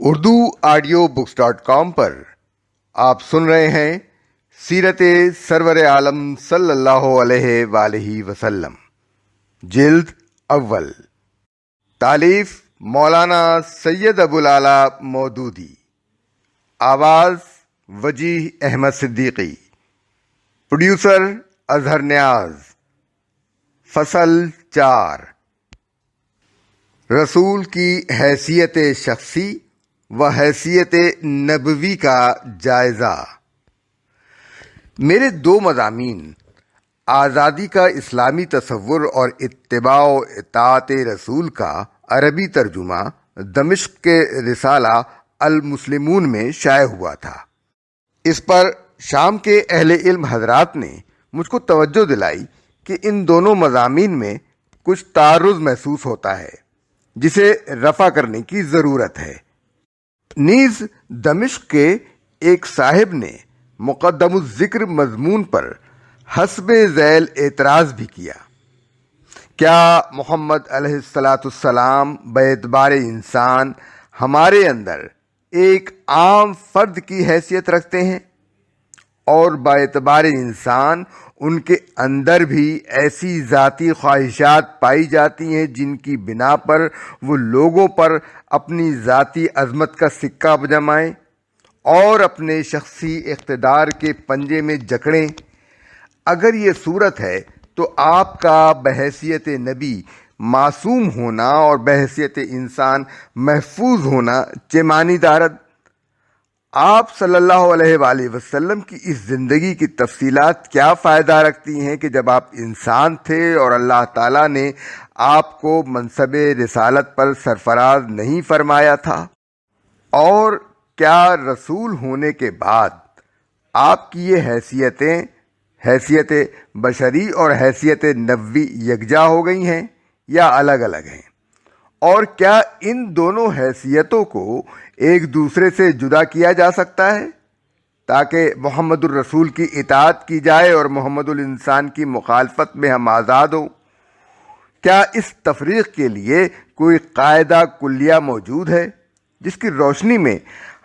Urdu audio بکس.com پر آپ سن رہے ہیں سیرت سرور عالم صلی اللہ علیہ وآلہ وسلم، جلد اول، تالیف مولانا سید ابوالعلا مودودی، آواز وجیح احمد صدیقی، پروڈیوسر اظہر نیاز۔ فصل 4، رسول کی حیثیت شخصی و حیثیت نبوی کا جائزہ۔ میرے دو مضامین، آزادی کا اسلامی تصور اور اتباع و اطاعت رسول کا عربی ترجمہ، دمشق کے رسالہ المسلمون میں شائع ہوا تھا۔ اس پر شام کے اہل علم حضرات نے مجھ کو توجہ دلائی کہ ان دونوں مضامین میں کچھ تعارض محسوس ہوتا ہے جسے رفع کرنے کی ضرورت ہے۔ نیز دمشق کے ایک صاحب نے مقدم الذکر مضمون پر حسب ذیل اعتراض بھی کیا۔ کیا محمد علیہ السلام باعتبار انسان ہمارے اندر ایک عام فرد کی حیثیت رکھتے ہیں، اور باعتبار انسان ان کے اندر بھی ایسی ذاتی خواہشات پائی جاتی ہیں جن کی بنا پر وہ لوگوں پر اپنی ذاتی عظمت کا سکہ جمائیں اور اپنے شخصی اقتدار کے پنجے میں جکڑیں؟ اگر یہ صورت ہے تو آپ کا بحیثیت نبی معصوم ہونا اور بحیثیت انسان محفوظ ہونا چہ معنی دارد؟ آپ صلی اللہ علیہ وآلہ وسلم کی اس زندگی کی تفصیلات کیا فائدہ رکھتی ہیں کہ جب آپ انسان تھے اور اللہ تعالیٰ نے آپ کو منصب رسالت پر سرفراز نہیں فرمایا تھا؟ اور کیا رسول ہونے کے بعد آپ کی یہ حیثیتیں، حیثیت بشری اور حیثیت نبوی یکجا ہو گئی ہیں یا الگ الگ ہیں؟ اور کیا ان دونوں حیثیتوں کو ایک دوسرے سے جدا کیا جا سکتا ہے تاکہ محمد الرسول کی اطاعت کی جائے اور محمد الانسان کی مخالفت میں ہم آزاد ہوں؟ کیا اس تفریق کے لیے کوئی قاعدہ کلیہ موجود ہے جس کی روشنی میں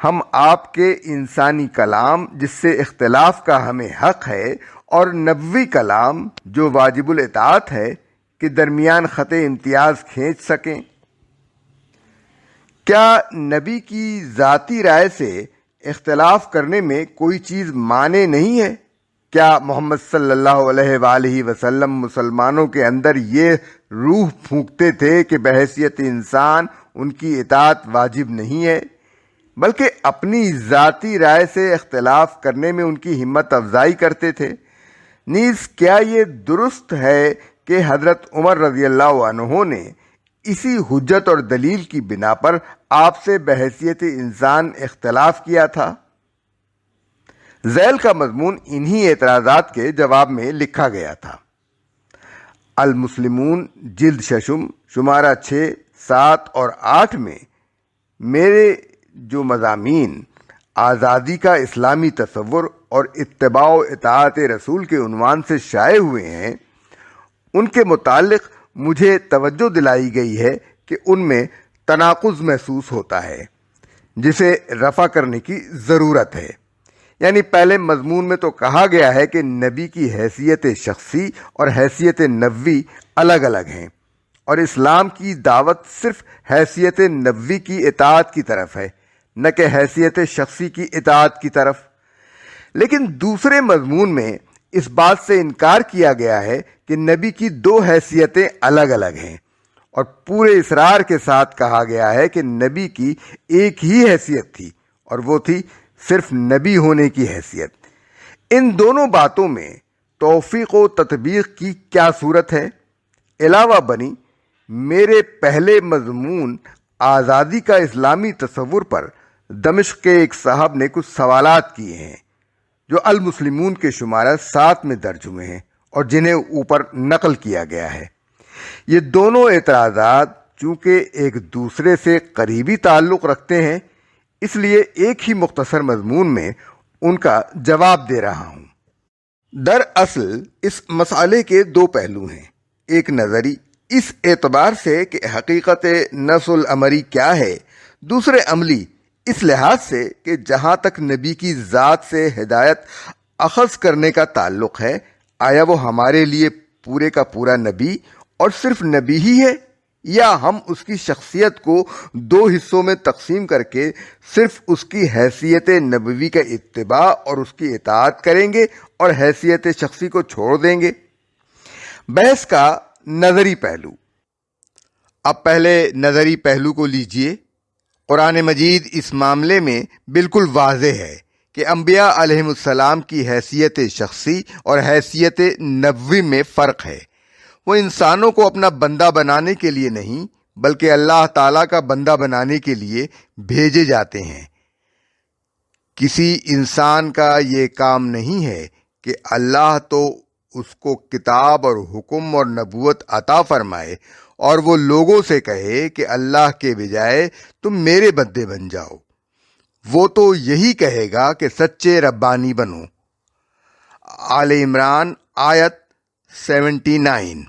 ہم آپ کے انسانی کلام جس سے اختلاف کا ہمیں حق ہے اور نبوی کلام جو واجب الاطاعت ہے کے درمیان خط امتیاز کھینچ سکیں؟ کیا نبی کی ذاتی رائے سے اختلاف کرنے میں کوئی چیز مانع نہیں ہے؟ کیا محمد صلی اللہ علیہ وآلہ وسلم مسلمانوں کے اندر یہ روح پھونکتے تھے کہ بحیثیت انسان ان کی اطاعت واجب نہیں ہے، بلکہ اپنی ذاتی رائے سے اختلاف کرنے میں ان کی ہمت افزائی کرتے تھے؟ نیز کیا یہ درست ہے کہ حضرت عمر رضی اللہ عنہ نے اسی حجت اور دلیل کی بنا پر آپ سے بحیثیت انسان اختلاف کیا تھا؟ ذیل کا مضمون انہی اعتراضات کے جواب میں لکھا گیا تھا۔ المسلمون جلد ششم، شمارہ 6، 7 اور 8 میں میرے جو مضامین آزادی کا اسلامی تصور اور اتباع و اطاعت رسول کے عنوان سے شائع ہوئے ہیں، ان کے متعلق مجھے توجہ دلائی گئی ہے کہ ان میں تناقض محسوس ہوتا ہے جسے رفع کرنے کی ضرورت ہے۔ یعنی پہلے مضمون میں تو کہا گیا ہے کہ نبی کی حیثیت شخصی اور حیثیت نبوی الگ الگ ہیں، اور اسلام کی دعوت صرف حیثیت نبوی کی اطاعت کی طرف ہے، نہ کہ حیثیت شخصی کی اطاعت کی طرف۔ لیکن دوسرے مضمون میں اس بات سے انکار کیا گیا ہے کہ نبی کی دو حیثیتیں الگ الگ ہیں، اور پورے اصرار کے ساتھ کہا گیا ہے کہ نبی کی ایک ہی حیثیت تھی، اور وہ تھی صرف نبی ہونے کی حیثیت۔ ان دونوں باتوں میں توفیق و تطبیق کی کیا صورت ہے؟ علاوہ بنی میرے پہلے مضمون آزادی کا اسلامی تصور پر دمشق کے ایک صاحب نے کچھ سوالات کیے ہیں جو المسلمون کے شمارہ 7 میں درج ہوئے ہیں اور جنہیں اوپر نقل کیا گیا ہے۔ یہ دونوں اعتراضات چونکہ ایک دوسرے سے قریبی تعلق رکھتے ہیں، اس لیے ایک ہی مختصر مضمون میں ان کا جواب دے رہا ہوں۔ دراصل اس مسئلے کے دو پہلو ہیں، ایک نظری اس اعتبار سے کہ حقیقت نفس الامری کیا ہے، دوسرے عملی اس لحاظ سے کہ جہاں تک نبی کی ذات سے ہدایت اخذ کرنے کا تعلق ہے، آیا وہ ہمارے لیے پورے کا پورا نبی اور صرف نبی ہی ہے، یا ہم اس کی شخصیت کو دو حصوں میں تقسیم کر کے صرف اس کی حیثیت نبوی کا اتباع اور اس کی اطاعت کریں گے اور حیثیت شخصی کو چھوڑ دیں گے؟ بحث کا نظری پہلو۔ اب پہلے نظری پہلو کو لیجئے۔ قرآن مجید اس معاملے میں بالکل واضح ہے کہ انبیاء علیہم السلام کی حیثیت شخصی اور حیثیت نبوی میں فرق ہے۔ وہ انسانوں کو اپنا بندہ بنانے کے لیے نہیں بلکہ اللہ تعالیٰ کا بندہ بنانے کے لیے بھیجے جاتے ہیں۔ کسی انسان کا یہ کام نہیں ہے کہ اللہ تو اس کو کتاب اور حکم اور نبوت عطا فرمائے اور وہ لوگوں سے کہے کہ اللہ کے بجائے تم میرے بندے بن جاؤ۔ وہ تو یہی کہے گا کہ سچے ربانی بنو۔ آل عمران آیت 79۔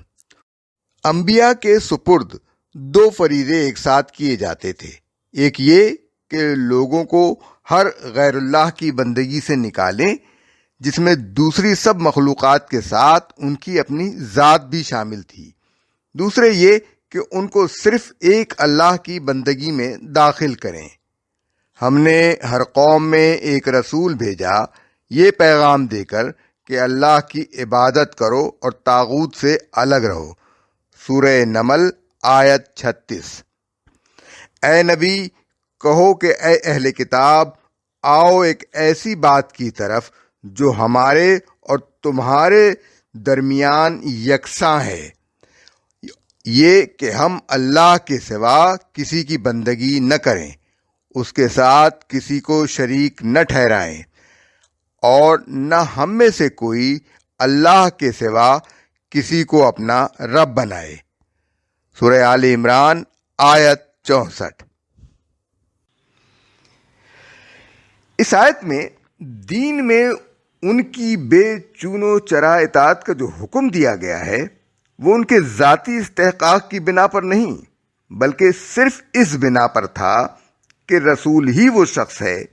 انبیاء کے سپرد دو فریضے ایک ساتھ کیے جاتے تھے، ایک یہ کہ لوگوں کو ہر غیر اللہ کی بندگی سے نکالیں، جس میں دوسری سب مخلوقات کے ساتھ ان کی اپنی ذات بھی شامل تھی، دوسرے یہ کہ ان کو صرف ایک اللہ کی بندگی میں داخل کریں۔ ہم نے ہر قوم میں ایک رسول بھیجا یہ پیغام دے کر کہ اللہ کی عبادت کرو اور طاغوت سے الگ رہو۔ سورہ نمل آیت 36۔ اے نبی کہو کہ اے اہل کتاب، آؤ ایک ایسی بات کی طرف جو ہمارے اور تمہارے درمیان یکساں ہے، یہ کہ ہم اللہ کے سوا کسی کی بندگی نہ کریں، اس کے ساتھ کسی کو شریک نہ ٹھہرائیں، اور نہ ہم میں سے کوئی اللہ کے سوا کسی کو اپنا رب بنائے۔ سورہ آل عمران آیت 64۔ اس آیت میں دین میں ان کی بے چون و چرا اطاعت کا جو حکم دیا گیا ہے وہ ان کے ذاتی استحقاق کی بنا پر نہیں بلکہ صرف اس بنا پر تھا کہ رسول ہی وہ شخص ہے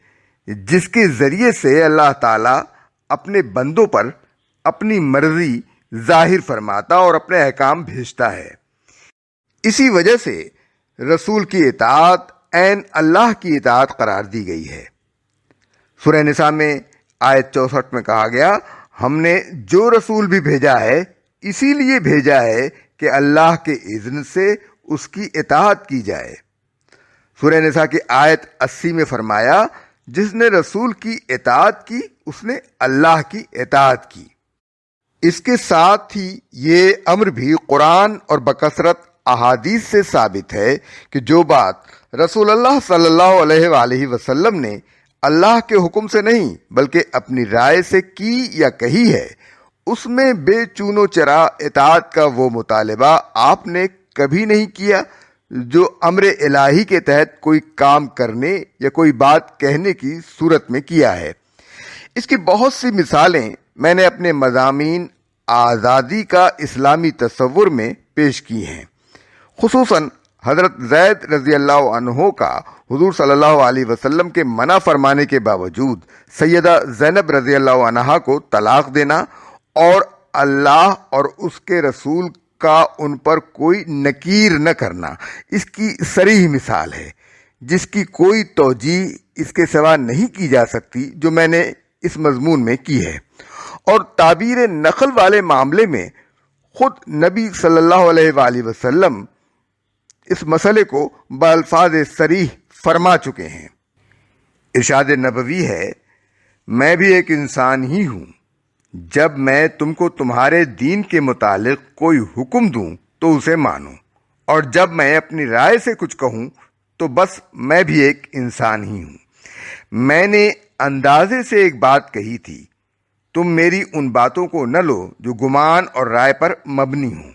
جس کے ذریعے سے اللہ تعالیٰ اپنے بندوں پر اپنی مرضی ظاہر فرماتا اور اپنے احکام بھیجتا ہے۔ اسی وجہ سے رسول کی اطاعت عین اللہ کی اطاعت قرار دی گئی ہے۔ سورہ نساء میں آیت 64 میں کہا گیا، ہم نے جو رسول بھی بھیجا ہے اسی لیے بھیجا ہے کہ اللہ کے اذن سے اس کی اطاعت کی جائے۔ سورہ نساء کی آیت 80 میں فرمایا، جس نے رسول کی اطاعت کی اس نے اللہ کی اطاعت کی۔ اس کے ساتھ ہی یہ امر بھی قرآن اور بکثرت احادیث سے ثابت ہے کہ جو بات رسول اللہ صلی اللہ علیہ وآلہ وسلم نے اللہ کے حکم سے نہیں بلکہ اپنی رائے سے کی یا کہی ہے، اس میں بے چون و چرا اطاعت کا وہ مطالبہ آپ نے کبھی نہیں کیا جو امر الہی کے تحت کوئی کام کرنے یا کوئی بات کہنے کی صورت میں کیا ہے۔ اس کی بہت سی مثالیں میں نے اپنے مضامین آزادی کا اسلامی تصور میں پیش کی ہیں۔ خصوصاً حضرت زید رضی اللہ عنہ کا حضور صلی اللہ علیہ وسلم کے منع فرمانے کے باوجود سیدہ زینب رضی اللہ عنہا کو طلاق دینا اور اللہ اور اس کے رسول کا ان پر کوئی نکیر نہ کرنا اس کی صریح مثال ہے، جس کی کوئی توجیہ اس کے سوا نہیں کی جا سکتی جو میں نے اس مضمون میں کی ہے۔ اور تعبیر نقل والے معاملے میں خود نبی صلی اللہ علیہ وآلہ وسلم اس مسئلے کو بالفاظ صریح فرما چکے ہیں۔ ارشاد نبوی ہے، میں بھی ایک انسان ہی ہوں، جب میں تم کو تمہارے دین کے متعلق کوئی حکم دوں تو اسے مانو، اور جب میں اپنی رائے سے کچھ کہوں تو بس میں بھی ایک انسان ہی ہوں۔ میں نے اندازے سے ایک بات کہی تھی، تم میری ان باتوں کو نہ لو جو گمان اور رائے پر مبنی ہوں،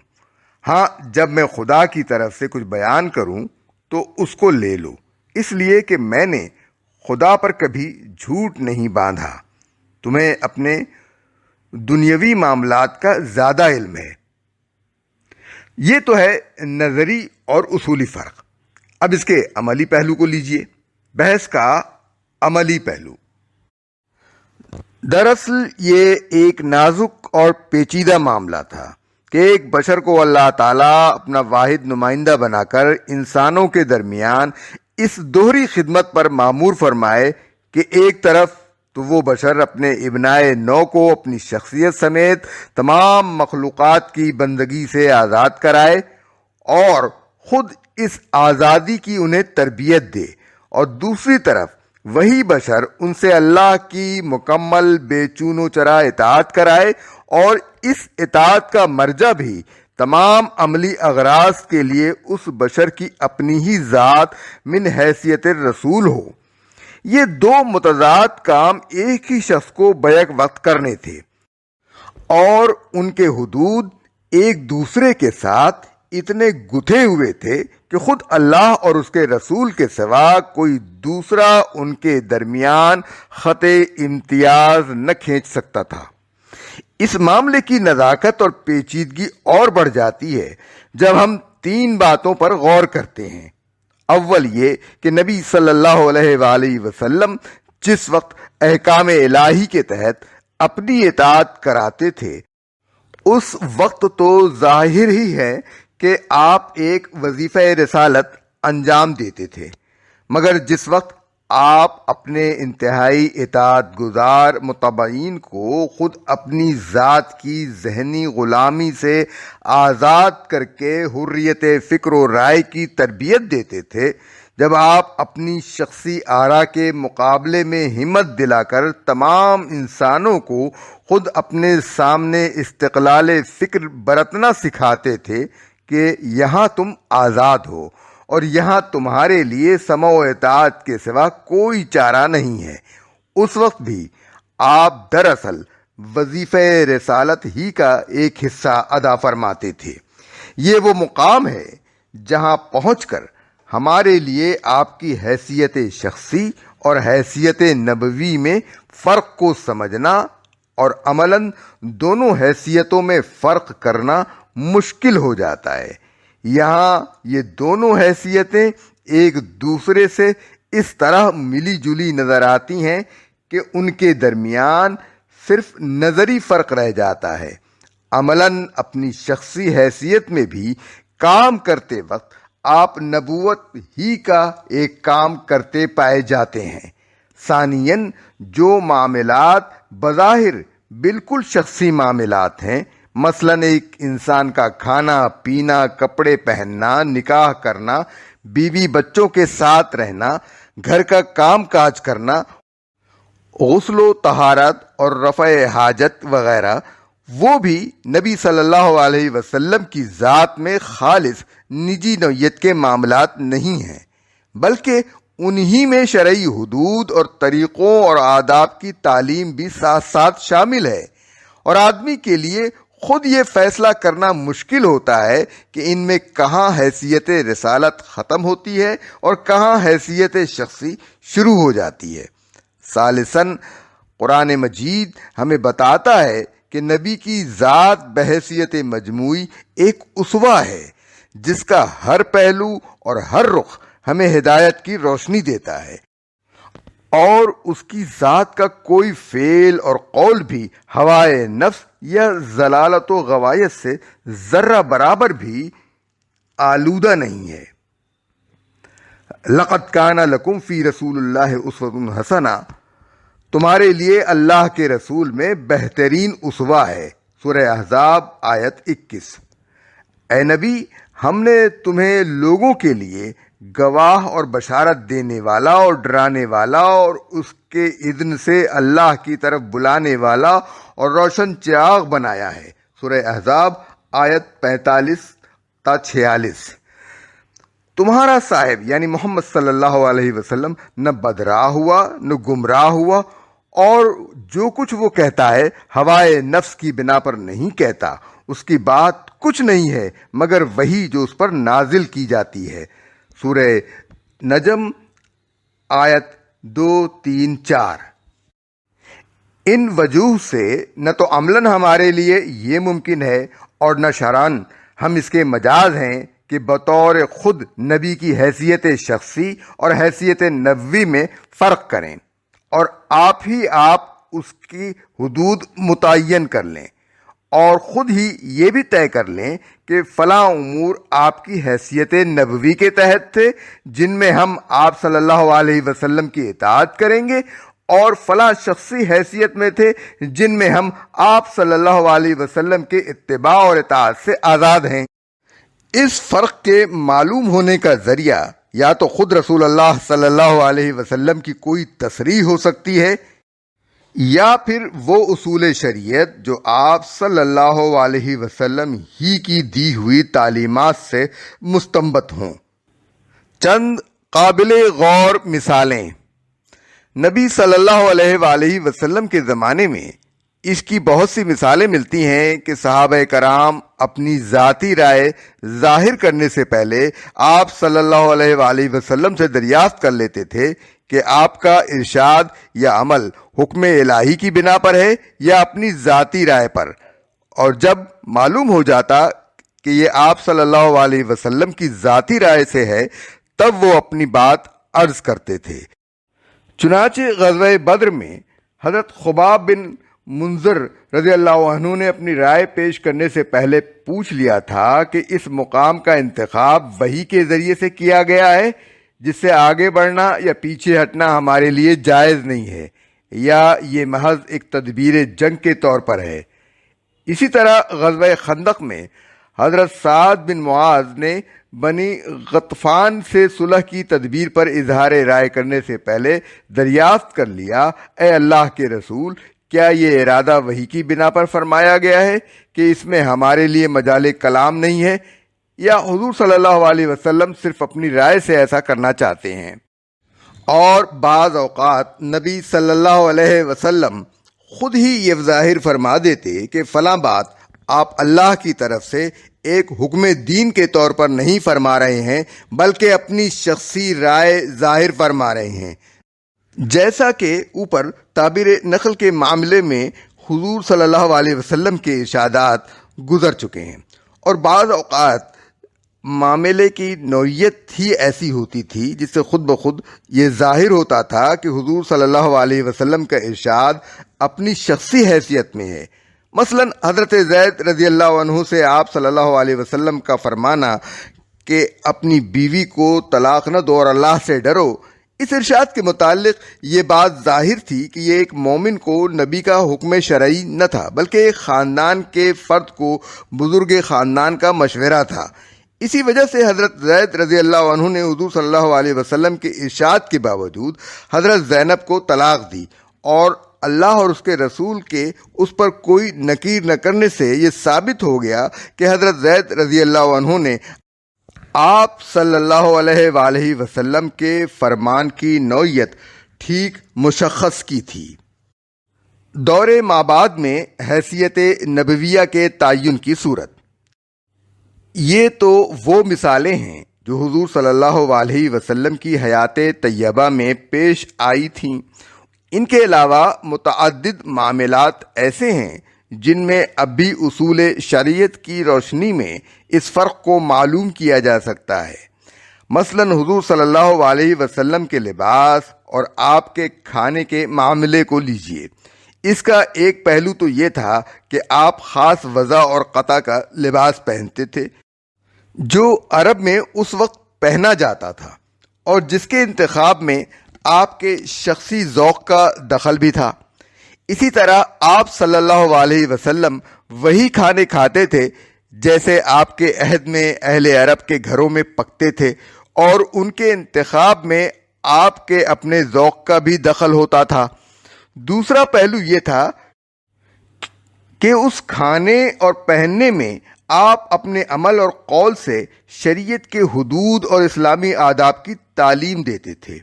ہاں جب میں خدا کی طرف سے کچھ بیان کروں تو اس کو لے لو، اس لیے کہ میں نے خدا پر کبھی جھوٹ نہیں باندھا۔ تمہیں اپنے دنیاوی معاملات کا زیادہ علم ہے۔ یہ تو ہے نظری اور اصولی فرق۔ اب اس کے عملی پہلو کو لیجئے۔ بحث کا عملی پہلو۔ دراصل یہ ایک نازک اور پیچیدہ معاملہ تھا کہ ایک بشر کو اللہ تعالیٰ اپنا واحد نمائندہ بنا کر انسانوں کے درمیان اس دوہری خدمت پر مامور فرمائے کہ ایک طرف تو وہ بشر اپنے ابنائے نو کو اپنی شخصیت سمیت تمام مخلوقات کی بندگی سے آزاد کرائے اور خود اس آزادی کی انہیں تربیت دے، اور دوسری طرف وہی بشر ان سے اللہ کی مکمل بے چون و چرا اطاعت کرائے، اور اس اطاعت کا مرجع بھی تمام عملی اغراض کے لیے اس بشر کی اپنی ہی ذات من حیثیت رسول ہو۔ یہ دو متضاد کام ایک ہی شخص کو بیک وقت کرنے تھے، اور ان کے حدود ایک دوسرے کے ساتھ اتنے گتھے ہوئے تھے کہ خود اللہ اور اس کے رسول کے سوا کوئی دوسرا ان کے درمیان خط امتیاز نہ کھینچ سکتا تھا۔ اس معاملے کی نزاکت اور پیچیدگی اور بڑھ جاتی ہے جب ہم تین باتوں پر غور کرتے ہیں۔ اول یہ کہ نبی صلی اللہ علیہ وآلہ وسلم جس وقت احکام الہی کے تحت اپنی اطاعت کراتے تھے، اس وقت تو ظاہر ہی ہے کہ آپ ایک وظیفہ رسالت انجام دیتے تھے، مگر جس وقت آپ اپنے انتہائی اطاعت گزار متبعین کو خود اپنی ذات کی ذہنی غلامی سے آزاد کر کے حریت فکر و رائے کی تربیت دیتے تھے، جب آپ اپنی شخصی آرا کے مقابلے میں ہمت دلا کر تمام انسانوں کو خود اپنے سامنے استقلال فکر برتنا سکھاتے تھے کہ یہاں تم آزاد ہو اور یہاں تمہارے لیے سمع و اطاعت کے سوا کوئی چارہ نہیں ہے، اس وقت بھی آپ دراصل وظیفہ رسالت ہی کا ایک حصہ ادا فرماتے تھے۔ یہ وہ مقام ہے جہاں پہنچ کر ہمارے لیے آپ کی حیثیت شخصی اور حیثیت نبوی میں فرق کو سمجھنا اور عملاً دونوں حیثیتوں میں فرق کرنا مشکل ہو جاتا ہے۔ یہاں یہ دونوں حیثیتیں ایک دوسرے سے اس طرح ملی جلی نظر آتی ہیں کہ ان کے درمیان صرف نظری فرق رہ جاتا ہے۔ عملاً اپنی شخصی حیثیت میں بھی کام کرتے وقت آپ نبوت ہی کا ایک کام کرتے پائے جاتے ہیں۔ ثانیاً جو معاملات بظاہر بالکل شخصی معاملات ہیں، مثلاً ایک انسان کا کھانا پینا، کپڑے پہننا، نکاح کرنا، بیوی بچوں کے ساتھ رہنا، گھر کا کام کاج کرنا، غسل و طہارت اور رفع حاجت وغیرہ، وہ بھی نبی صلی اللہ علیہ وسلم کی ذات میں خالص نجی نوعیت کے معاملات نہیں ہیں، بلکہ انہی میں شرعی حدود اور طریقوں اور آداب کی تعلیم بھی ساتھ ساتھ شامل ہے، اور آدمی کے لیے خود یہ فیصلہ کرنا مشکل ہوتا ہے کہ ان میں کہاں حیثیت رسالت ختم ہوتی ہے اور کہاں حیثیت شخصی شروع ہو جاتی ہے۔ ثالثاً قرآن مجید ہمیں بتاتا ہے کہ نبی کی ذات بحیثیت مجموعی ایک اسوہ ہے جس کا ہر پہلو اور ہر رخ ہمیں ہدایت کی روشنی دیتا ہے، اور اس کی ذات کا کوئی فعل اور قول بھی ہوائے نفس یا ضلالت و غوایت سے ذرہ برابر بھی آلودہ نہیں ہے۔ لقد کان لکم فی رسول اللہ اسوۃ حسنہ، تمہارے لیے اللہ کے رسول میں بہترین اسوہ ہے۔ سورہ احزاب آیت 21۔ اے نبی، ہم نے تمہیں لوگوں کے لیے گواہ اور بشارت دینے والا اور ڈرانے والا اور اس کے اذن سے اللہ کی طرف بلانے والا اور روشن چراغ بنایا ہے۔ سورہ احزاب آیت 45 تا 46۔ تمہارا صاحب یعنی محمد صلی اللہ علیہ وسلم نہ بدراہ ہوا نہ گمراہ ہوا، اور جو کچھ وہ کہتا ہے ہوائے نفس کی بنا پر نہیں کہتا، اس کی بات کچھ نہیں ہے مگر وہی جو اس پر نازل کی جاتی ہے۔ سورہ نجم آیت 2، 3، 4۔ ان وجوہ سے نہ تو عملاً ہمارے لیے یہ ممکن ہے اور نہ شرعاً ہم اس کے مجاز ہیں کہ بطور خود نبی کی حیثیت شخصی اور حیثیت نبوی میں فرق کریں، اور آپ ہی آپ اس کی حدود متعین کر لیں، اور خود ہی یہ بھی طے کر لیں کہ فلاں امور آپ کی حیثیت نبوی کے تحت تھے جن میں ہم آپ صلی اللہ علیہ وسلم کی اطاعت کریں گے، اور فلاں شخصی حیثیت میں تھے جن میں ہم آپ صلی اللہ علیہ وسلم کے اتباع اور اطاعت سے آزاد ہیں۔ اس فرق کے معلوم ہونے کا ذریعہ یا تو خود رسول اللہ صلی اللہ علیہ وسلم کی کوئی تصریح ہو سکتی ہے، یا پھر وہ اصول شریعت جو آپ صلی اللہ علیہ وسلم ہی کی دی ہوئی تعلیمات سے مستنبط ہوں۔ چند قابل غور مثالیں۔ نبی صلی اللہ علیہ وآلہ وسلم کے زمانے میں اس کی بہت سی مثالیں ملتی ہیں کہ صحابہ کرام اپنی ذاتی رائے ظاہر کرنے سے پہلے آپ صلی اللہ علیہ وآلہ وسلم سے دریافت کر لیتے تھے کہ آپ کا ارشاد یا عمل حکم الہی کی بنا پر ہے یا اپنی ذاتی رائے پر، اور جب معلوم ہو جاتا کہ یہ آپ صلی اللہ علیہ وسلم کی ذاتی رائے سے ہے تب وہ اپنی بات عرض کرتے تھے۔ چنانچہ غزوہ بدر میں حضرت خباب بن منذر رضی اللہ عنہ نے اپنی رائے پیش کرنے سے پہلے پوچھ لیا تھا کہ اس مقام کا انتخاب وحی کے ذریعے سے کیا گیا ہے جس سے آگے بڑھنا یا پیچھے ہٹنا ہمارے لیے جائز نہیں ہے، یا یہ محض ایک تدبیر جنگ کے طور پر ہے۔ اسی طرح غزوہ خندق میں حضرت سعد بن معاذ نے بنی غطفان سے صلح کی تدبیر پر اظہار رائے کرنے سے پہلے دریافت کر لیا، اے اللہ کے رسول، کیا یہ ارادہ وحی کی بنا پر فرمایا گیا ہے کہ اس میں ہمارے لیے مجال کلام نہیں ہے، یا حضور صلی اللہ علیہ وسلم صرف اپنی رائے سے ایسا کرنا چاہتے ہیں؟ اور بعض اوقات نبی صلی اللہ علیہ وسلم خود ہی یہ ظاہر فرما دیتے کہ فلاں بات آپ اللہ کی طرف سے ایک حکم دین کے طور پر نہیں فرما رہے ہیں بلکہ اپنی شخصی رائے ظاہر فرما رہے ہیں، جیسا کہ اوپر تعبیر نقل کے معاملے میں حضور صلی اللہ علیہ وسلم کے ارشادات گزر چکے ہیں۔ اور بعض اوقات معاملے کی نوعیت ہی ایسی ہوتی تھی جس سے خود بخود یہ ظاہر ہوتا تھا کہ حضور صلی اللہ علیہ وسلم کا ارشاد اپنی شخصی حیثیت میں ہے۔ مثلا حضرت زید رضی اللہ عنہ سے آپ صلی اللہ علیہ وسلم کا فرمانا کہ اپنی بیوی کو طلاق نہ دو اور اللہ سے ڈرو، اس ارشاد کے متعلق یہ بات ظاہر تھی کہ یہ ایک مومن کو نبی کا حکم شرعی نہ تھا بلکہ ایک خاندان کے فرد کو بزرگ خاندان کا مشورہ تھا۔ اسی وجہ سے حضرت زید رضی اللہ عنہ نے حضور صلی اللہ علیہ وسلم کے ارشاد کے باوجود حضرت زینب کو طلاق دی، اور اللہ اور اس کے رسول کے اس پر کوئی نکیر نہ کرنے سے یہ ثابت ہو گیا کہ حضرت زید رضی اللہ عنہ نے آپ صلی اللہ علیہ وآلہ وسلم کے فرمان کی نوعیت ٹھیک مشخص کی تھی۔ دور مابعد میں حیثیت نبویہ کے تعین کی صورت۔ یہ تو وہ مثالیں ہیں جو حضور صلی اللہ علیہ وسلم کی حیات طیبہ میں پیش آئی تھیں۔ ان کے علاوہ متعدد معاملات ایسے ہیں جن میں اب بھی اصول شریعت کی روشنی میں اس فرق کو معلوم کیا جا سکتا ہے۔ مثلا حضور صلی اللہ علیہ وسلم کے لباس اور آپ کے کھانے کے معاملے کو لیجئے۔ اس کا ایک پہلو تو یہ تھا کہ آپ خاص وضع اور قطع کا لباس پہنتے تھے جو عرب میں اس وقت پہنا جاتا تھا، اور جس کے انتخاب میں آپ کے شخصی ذوق کا دخل بھی تھا۔ اسی طرح آپ صلی اللہ علیہ وسلم وہی کھانے کھاتے تھے جیسے آپ کے عہد میں اہل عرب کے گھروں میں پکتے تھے، اور ان کے انتخاب میں آپ کے اپنے ذوق کا بھی دخل ہوتا تھا۔ دوسرا پہلو یہ تھا کہ اس کھانے اور پہننے میں آپ اپنے عمل اور قول سے شریعت کے حدود اور اسلامی آداب کی تعلیم دیتے تھے۔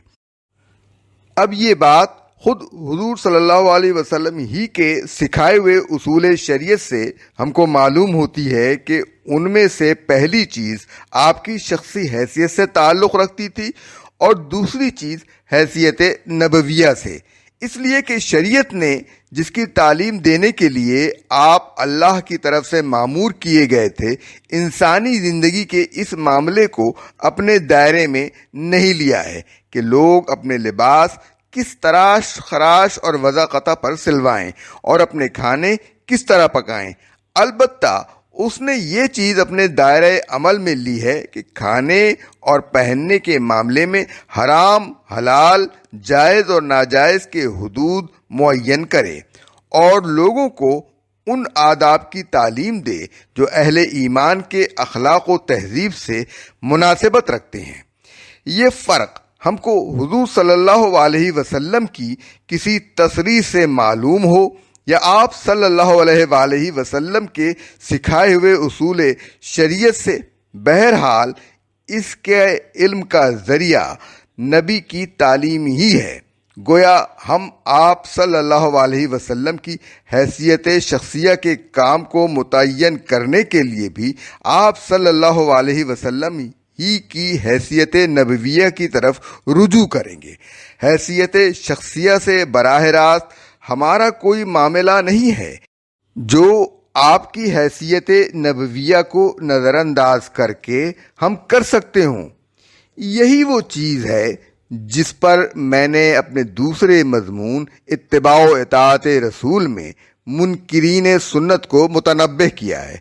اب یہ بات خود حضور صلی اللہ علیہ وسلم ہی کے سکھائے ہوئے اصول شریعت سے ہم کو معلوم ہوتی ہے کہ ان میں سے پہلی چیز آپ کی شخصی حیثیت سے تعلق رکھتی تھی، اور دوسری چیز حیثیت نبویہ سے۔ اس لیے کہ شریعت نے جس کی تعلیم دینے کے لیے آپ اللہ کی طرف سے مامور کیے گئے تھے، انسانی زندگی کے اس معاملے کو اپنے دائرے میں نہیں لیا ہے کہ لوگ اپنے لباس کس تراش خراش اور وضاقتہ پر سلوائیں اور اپنے کھانے کس طرح پکائیں۔ البتہ اس نے یہ چیز اپنے دائرۂ عمل میں لی ہے کہ کھانے اور پہننے کے معاملے میں حرام، حلال، جائز اور ناجائز کے حدود معین کرے اور لوگوں کو ان آداب کی تعلیم دے جو اہل ایمان کے اخلاق و تہذیب سے مناسبت رکھتے ہیں۔ یہ فرق ہم کو حضور صلی اللہ علیہ وسلم کی کسی تصریح سے معلوم ہو یا آپ صلی اللہ علیہ وآلہ وسلم کے سکھائے ہوئے اصول شریعت سے، بہرحال اس کے علم کا ذریعہ نبی کی تعلیم ہی ہے۔ گویا ہم آپ صلی اللہ علیہ وسلم کی حیثیت شخصیہ کے کام کو متعین کرنے کے لیے بھی آپ صلی اللہ علیہ وسلم ہی کی حیثیت نبویہ کی طرف رجوع کریں گے۔ حیثیت شخصیہ سے براہ راست ہمارا کوئی معاملہ نہیں ہے جو آپ کی حیثیت نبویہ کو نظر انداز کر کے ہم کر سکتے ہوں۔ یہی وہ چیز ہے جس پر میں نے اپنے دوسرے مضمون اتباع و اطاعت رسول میں منکرین سنت کو متنبہ کیا ہے۔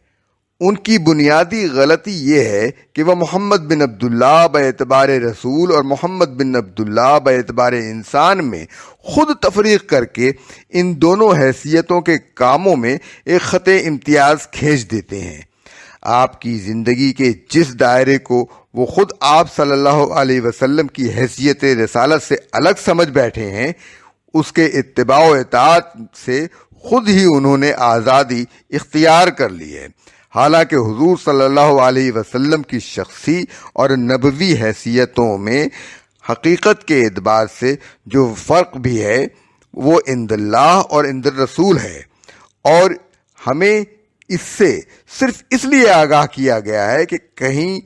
ان کی بنیادی غلطی یہ ہے کہ وہ محمد بن عبداللہ باعتبار رسول اور محمد بن عبداللہ باعتبار انسان میں خود تفریق کر کے ان دونوں حیثیتوں کے کاموں میں ایک خط امتیاز کھینچ دیتے ہیں۔ آپ کی زندگی کے جس دائرے کو وہ خود آپ صلی اللہ علیہ وسلم کی حیثیت رسالت سے الگ سمجھ بیٹھے ہیں، اس کے اتباع و اطاعت سے خود ہی انہوں نے آزادی اختیار کر لی ہے، حالانکہ حضور صلی اللہ علیہ وسلم کی شخصی اور نبوی حیثیتوں میں حقیقت کے اعتبار سے جو فرق بھی ہے وہ عند اللہ اور عند الرسول ہے، اور ہمیں اس سے صرف اس لیے آگاہ کیا گیا ہے کہ کہیں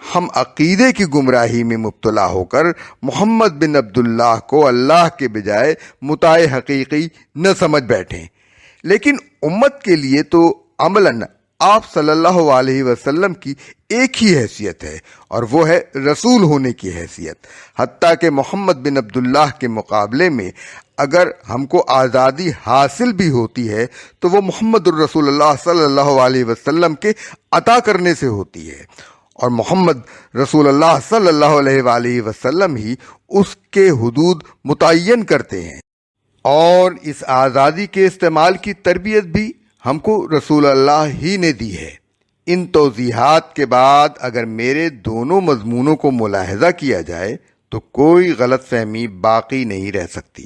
ہم عقیدے کی گمراہی میں مبتلا ہو کر محمد بن عبداللہ کو اللہ کے بجائے مطاع حقیقی نہ سمجھ بیٹھیں۔ لیکن امت کے لیے تو عملاً آپ صلی اللہ علیہ وسلم کی ایک ہی حیثیت ہے، اور وہ ہے رسول ہونے کی حیثیت۔ حتیٰ کہ محمد بن عبداللہ کے مقابلے میں اگر ہم کو آزادی حاصل بھی ہوتی ہے تو وہ محمد الرسول اللہ صلی اللہ علیہ وسلم کے عطا کرنے سے ہوتی ہے، اور محمد رسول اللہ صلی اللہ علیہ وآلہ وسلم ہی اس کے حدود متعین کرتے ہیں، اور اس آزادی کے استعمال کی تربیت بھی ہم کو رسول اللہ ہی نے دی ہے۔ ان توضیحات کے بعد اگر میرے دونوں مضمونوں کو ملاحظہ کیا جائے تو کوئی غلط فہمی باقی نہیں رہ سکتی۔